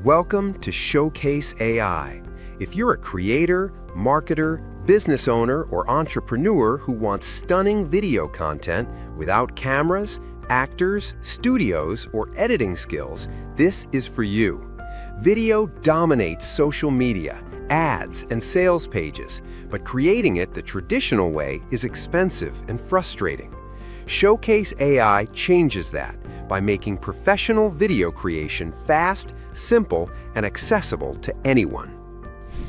Welcome to Showcase AI. If you're a creator, marketer, business owner, or entrepreneur who wants stunning video content without cameras, actors, studios, or editing skills, this is for you. Video dominates social media, ads, and sales pages, but creating it the traditional way is expensive and frustrating. Showcase AI changes that by making professional video creation fast, simple, and accessible to anyone.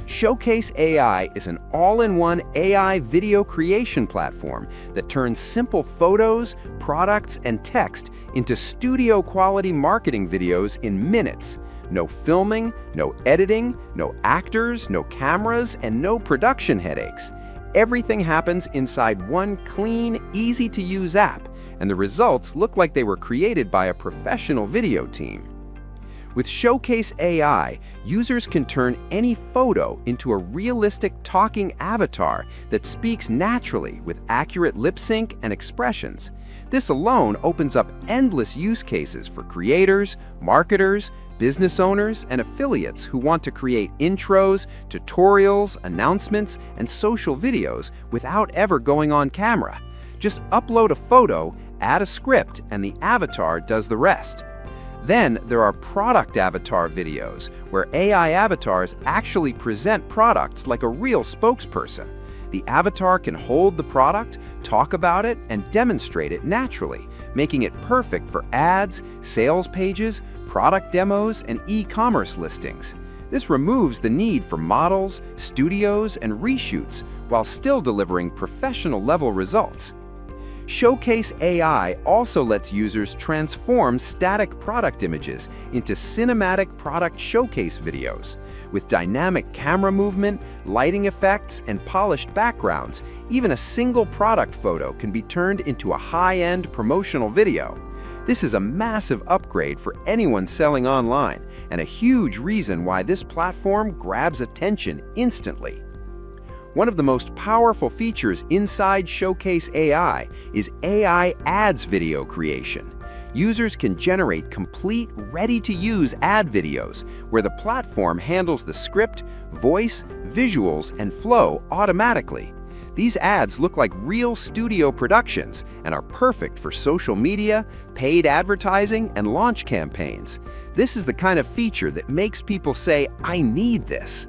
Showcase AI is an all-in-one AI video creation platform that turns simple photos, products, and text into studio-quality marketing videos in minutes. No filming, no editing, no actors, no cameras, and no production headaches. Everything happens inside one clean, easy-to-use app, and the results look like they were created by a professional video team. With Showcase AI, users can turn any photo into a realistic talking avatar that speaks naturally with accurate lip sync and expressions. This alone opens up endless use cases for creators, marketers, business owners, and affiliates who want to create intros, tutorials, announcements, and social videos without ever going on camera. Just upload a photo, add a script, and the avatar does the rest. Then there are product avatar videos, where AI avatars actually present products like a real spokesperson. The avatar can hold the product, talk about it, and demonstrate it naturally, making it perfect for ads, sales pages, product demos, and e-commerce listings. This removes the need for models, studios, and reshoots while still delivering professional-level results. Showcase AI also lets users transform static product images into cinematic product showcase videos. With dynamic camera movement, lighting effects, and polished backgrounds, even a single product photo can be turned into a high-end promotional video. This is a massive upgrade for anyone selling online, and a huge reason why this platform grabs attention instantly. One of the most powerful features inside Showcase AI is AI ads video creation. Users can generate complete, ready-to-use ad videos where the platform handles the script, voice, visuals, and flow automatically. These ads look like real studio productions and are perfect for social media, paid advertising, and launch campaigns. This is the kind of feature that makes people say, "I need this."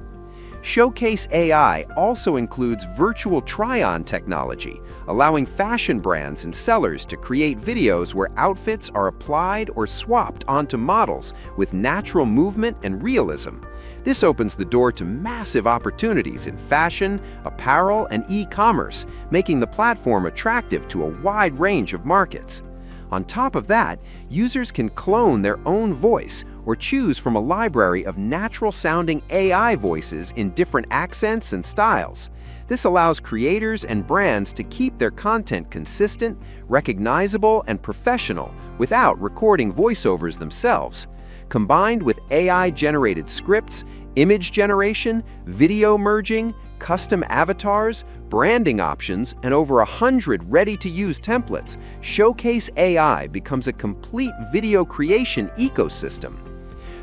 Showcase AI also includes virtual try-on technology, allowing fashion brands and sellers to create videos where outfits are applied or swapped onto models with natural movement and realism. This opens the door to massive opportunities in fashion, apparel, and e-commerce, making the platform attractive to a wide range of markets. On top of that, users can clone their own voice or choose from a library of natural-sounding AI voices in different accents and styles. This allows creators and brands to keep their content consistent, recognizable, and professional without recording voiceovers themselves. Combined with AI-generated scripts, image generation, video merging, custom avatars, branding options, and over 100 ready-to-use templates, Showcase AI becomes a complete video creation ecosystem.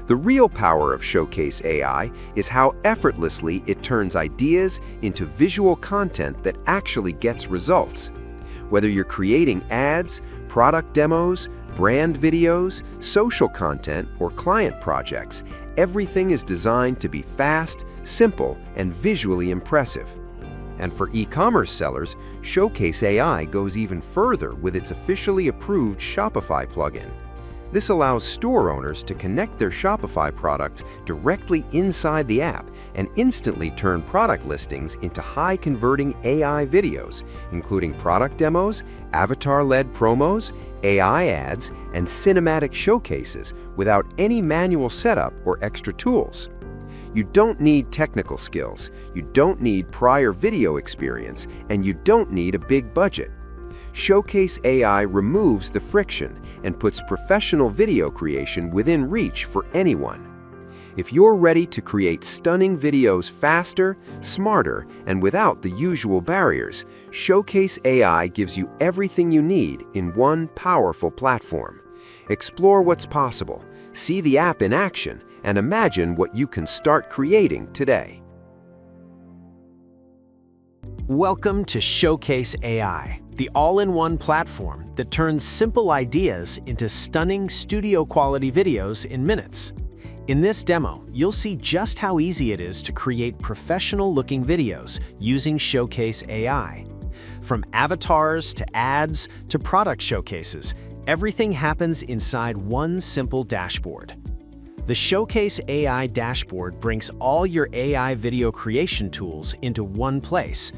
The real power of Showcase AI is how effortlessly it turns ideas into visual content that actually gets results. Whether you're creating ads, product demos, brand videos, social content, or client projects, everything is designed to be fast, simple, and visually impressive. And for e-commerce sellers, Showcase AI goes even further with its officially approved Shopify plugin. This allows store owners to connect their Shopify products directly inside the app and instantly turn product listings into high-converting AI videos, including product demos, avatar-led promos, AI ads, and cinematic showcases without any manual setup or extra tools. You don't need technical skills, you don't need prior video experience, and you don't need a big budget. Showcase AI removes the friction and puts professional video creation within reach for anyone. If you're ready to create stunning videos faster, smarter, and without the usual barriers, Showcase AI gives you everything you need in one powerful platform. Explore what's possible, see the app in action, and imagine what you can start creating today. Welcome to ShowcaseAI, the all-in-one platform that turns simple ideas into stunning studio-quality videos in minutes. In this demo, you'll see just how easy it is to create professional-looking videos using ShowcaseAI. From avatars to ads to product showcases, everything happens inside one simple dashboard. The ShowcaseAI dashboard brings all your AI video creation tools into one place.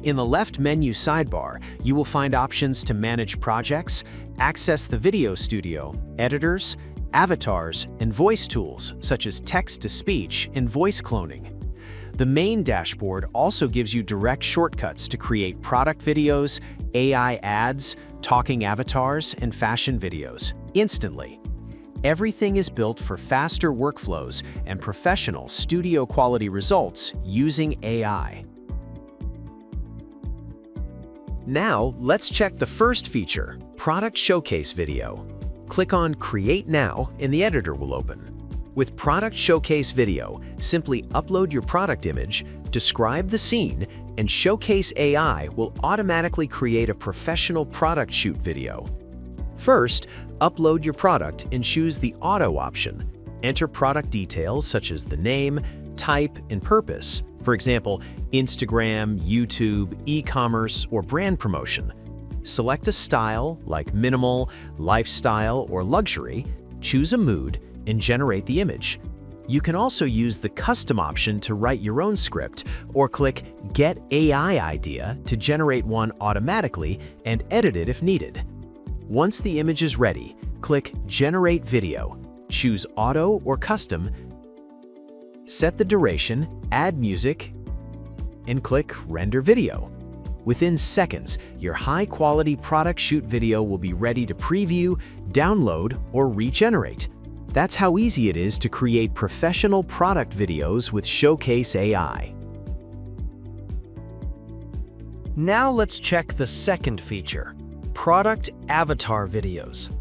In the left menu sidebar, you will find options to manage projects, access the video studio, editors, avatars, and voice tools such as text-to-speech and voice cloning. The main dashboard also gives you direct shortcuts to create product videos, AI ads, talking avatars, and fashion videos instantly. Everything is built for faster workflows and professional studio-quality results using AI. Now, let's check the first feature, Product Showcase Video. Click on Create Now and the editor will open. With Product Showcase Video, simply upload your product image, describe the scene, and ShowcaseAI will automatically create a professional product shoot video. First, upload your product and choose the Auto option. Enter product details such as the name, type, and purpose. For example, Instagram, YouTube, e-commerce, or brand promotion. Select a style like minimal, lifestyle, or luxury, choose a mood, and generate the image. You can also use the Custom option to write your own script, or click Get AI Idea to generate one automatically and edit it if needed. Once the image is ready, click Generate Video. Choose Auto or Custom, set the duration, add music, and click Render Video. Within seconds, your high-quality product shoot video will be ready to preview, download, or regenerate. That's how easy it is to create professional product videos with ShowcaseAI. Now let's check the second feature, Product Avatar Videos.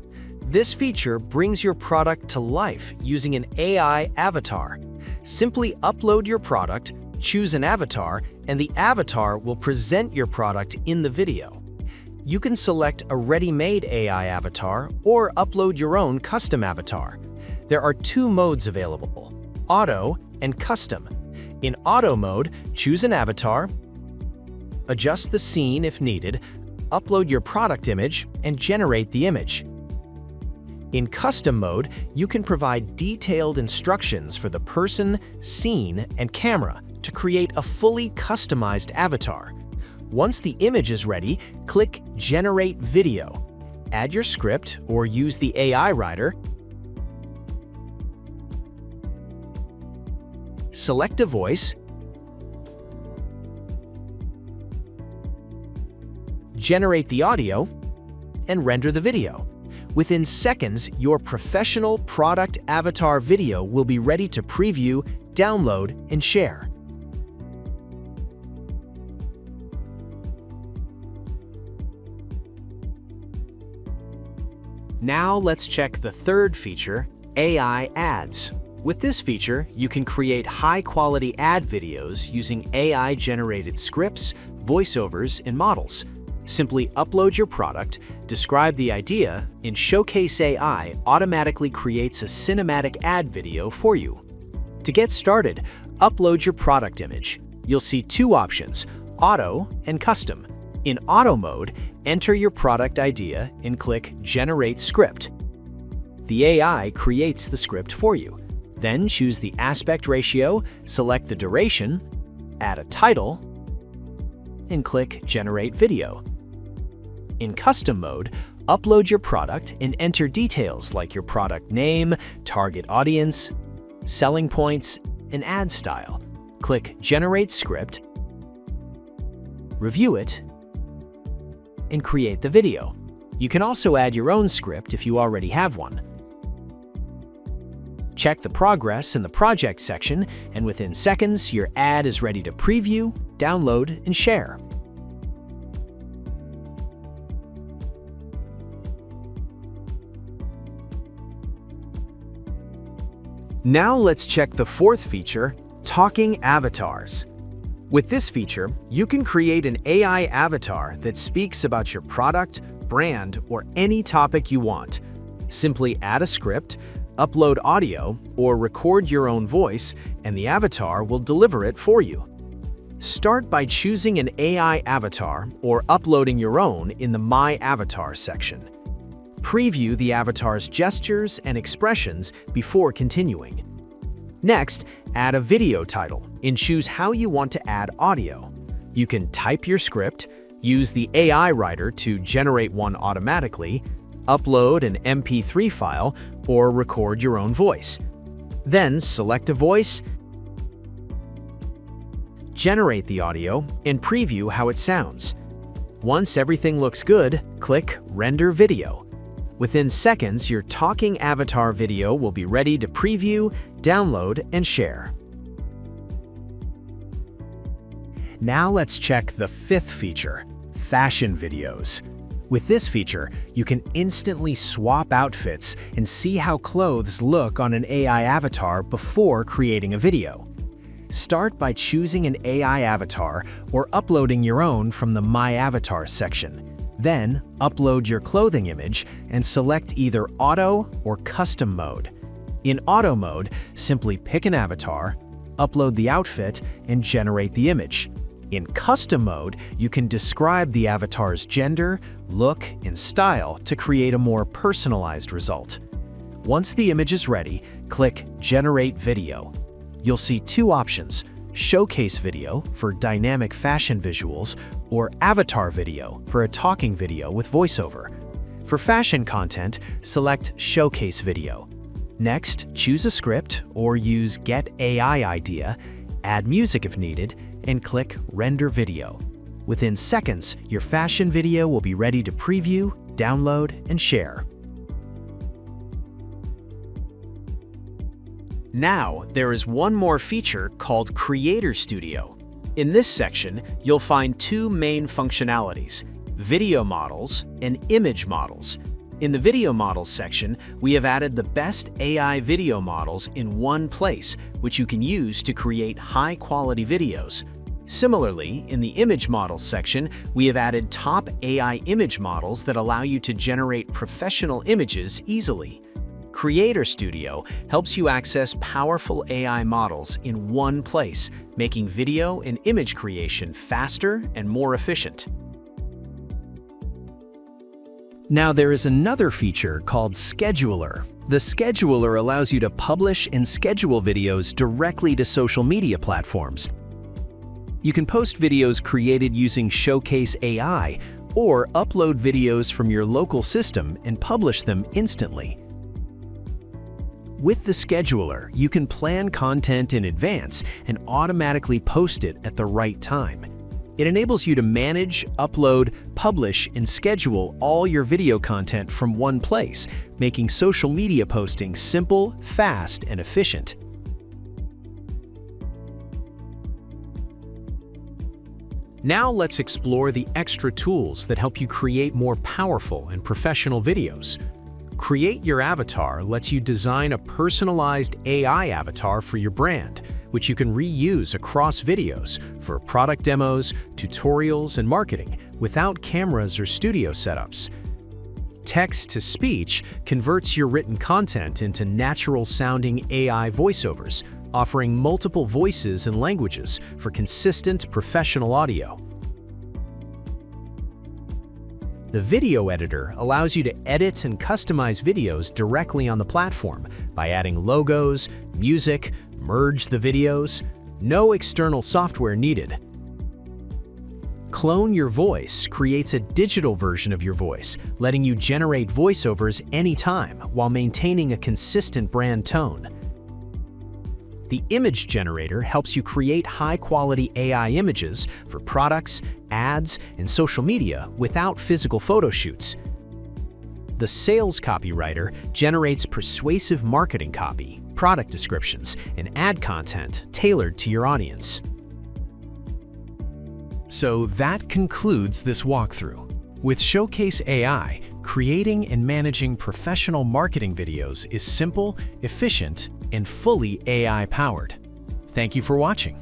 This feature brings your product to life using an AI avatar. Simply upload your product, choose an avatar, and the avatar will present your product in the video. You can select a ready-made AI avatar or upload your own custom avatar. There are two modes available, Auto and Custom. In Auto mode, choose an avatar, adjust the scene if needed, upload your product image, and generate the image. In Custom mode, you can provide detailed instructions for the person, scene, and camera to create a fully customized avatar. Once the image is ready, click Generate Video. Add your script or use the AI writer. Select a voice. Generate the audio and render the video. Within seconds, your professional product avatar video will be ready to preview, download, and share. Now let's check the third feature, AI Ads. With this feature, you can create high-quality ad videos using AI-generated scripts, voiceovers, and models. Simply upload your product, describe the idea, and ShowcaseAI automatically creates a cinematic ad video for you. To get started, upload your product image. You'll see two options, Auto and Custom. In Auto mode, enter your product idea and click Generate Script. The AI creates the script for you. Then choose the aspect ratio, select the duration, add a title, and click Generate Video. In Custom mode, upload your product and enter details like your product name, target audience, selling points, and ad style. Click Generate Script, review it, and create the video. You can also add your own script if you already have one. Check the progress in the project section, and within seconds, your ad is ready to preview, download, and share. Now let's check the fourth feature, Talking Avatars. With this feature, you can create an AI avatar that speaks about your product, brand, or any topic you want. Simply add a script, upload audio, or record your own voice, and the avatar will deliver it for you. Start by choosing an AI avatar or uploading your own in the My Avatar section. Preview the avatar's gestures and expressions before continuing. Next, add a video title and choose how you want to add audio. You can type your script, use the AI writer to generate one automatically, upload an MP3 file, or record your own voice. Then select a voice, generate the audio, and preview how it sounds. Once everything looks good, click Render Video. Within seconds, your talking avatar video will be ready to preview, download, and share. Now let's check the fifth feature, Fashion Videos. With this feature, you can instantly swap outfits and see how clothes look on an AI avatar before creating a video. Start by choosing an AI avatar or uploading your own from the My Avatar section. Then, upload your clothing image and select either Auto or Custom mode. In Auto mode, simply pick an avatar, upload the outfit, and generate the image. In Custom mode, you can describe the avatar's gender, look, and style to create a more personalized result. Once the image is ready, click Generate Video. You'll see two options: Showcase Video for dynamic fashion visuals, or Avatar Video for a talking video with voiceover. For fashion content, select Showcase Video. Next, choose a script or use Get AI Idea, add music if needed, and click Render Video. Within seconds, your fashion video will be ready to preview, download, and share. Now, there is one more feature called Creator Studio. In this section, you'll find two main functionalities: video models and image models. In the video models section, we have added the best AI video models in one place, which you can use to create high-quality videos. Similarly, in the image models section, we have added top AI image models that allow you to generate professional images easily. Creator Studio helps you access powerful AI models in one place, making video and image creation faster and more efficient. Now there is another feature called Scheduler. The Scheduler allows you to publish and schedule videos directly to social media platforms. You can post videos created using ShowcaseAI or upload videos from your local system and publish them instantly. With the Scheduler, you can plan content in advance and automatically post it at the right time. It enables you to manage, upload, publish, and schedule all your video content from one place, making social media posting simple, fast, and efficient. Now let's explore the extra tools that help you create more powerful and professional videos. Create Your Avatar lets you design a personalized AI avatar for your brand, which you can reuse across videos for product demos, tutorials, and marketing without cameras or studio setups. Text-to-speech converts your written content into natural-sounding AI voiceovers, offering multiple voices and languages for consistent professional audio. The video editor allows you to edit and customize videos directly on the platform by adding logos, music, merge the videos. No external software needed. Clone Your Voice creates a digital version of your voice, letting you generate voiceovers anytime while maintaining a consistent brand tone. The Image Generator helps you create high-quality AI images for products, ads, and social media without physical photo shoots. The Sales Copywriter generates persuasive marketing copy, product descriptions, and ad content tailored to your audience. So that concludes this walkthrough. With ShowcaseAI, creating and managing professional marketing videos is simple, efficient, and fully AI-powered. Thank you for watching.